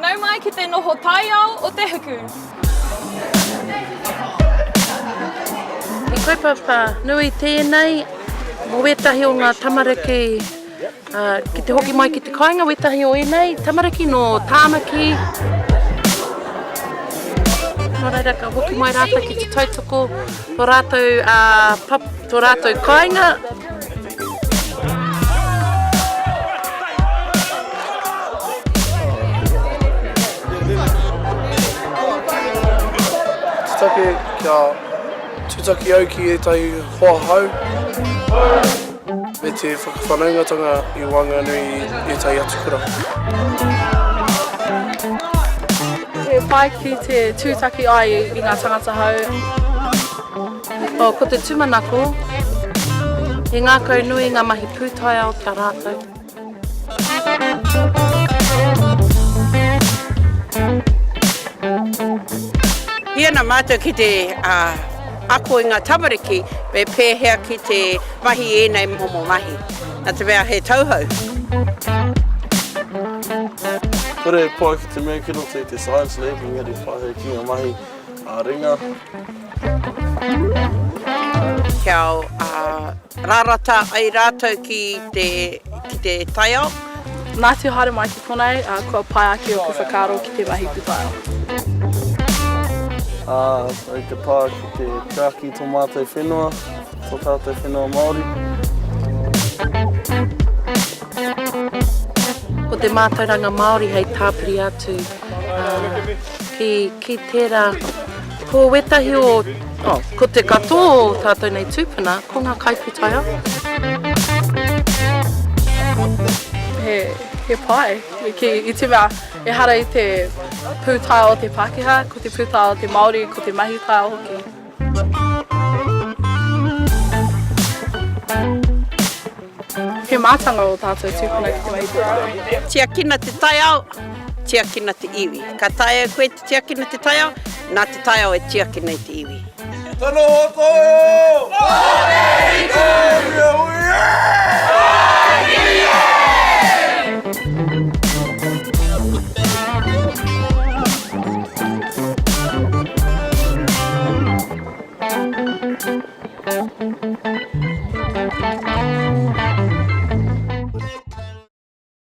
Nau mai ki te Noho Taiao o Te Hiku. I koe papa, nui tēnei, mo wetahi o ngā tamariki, ki te hoki mai ki te kāinga, wetahi o enei, tamariki no Tāmaki. Nō reira ka hoki mai rātou ki te tautoko, tō rātou kāinga. Take kia tūtaki au ki ētahi hoahau me te whakawhanaungatanga I wanganui ētahi atukura. He whai ki te tūtaki ai I ngā tangata hau. Ko te tūmanako, e ngā kau nui ngā mahi pūtaiao kia rātou. Hina mātou ki te ako I ngā tamariki, me pēhea ki te mahi ēnei momo mahi. Nā te mea he tauhau. Kore poa ki te mea kino te science lab, ngari whahe ki ngā mahi ringa. Kia rarata ai rātou ki te taiao. Nā te haere mai ki konei, kua pai ake o ku whakaro ki te mahi pūtaiao. Ai te pā ki te traki tō mātou whenua, tō tātou whenua Māori. Ko te Mātauranga Māori hei tāpiri atu, ki tērā, ko wetahi ko te katoa o tātou nei tūpuna, ko ngā kaipūtaiao. He pai, I te mea, e hara I te pūtaiao o te Pākehā, ko te pūtaiao o te Māori, ko te mahi taiao hoki. He mātanga o tātou tūpuna ki te mahi pūtaiao. Tia kina te taiao, tia kina te iwi. Ka taia koe te tia kina te taiao, nā te taiao e tia kina I te iwi. Tano o koe! Te Hiku!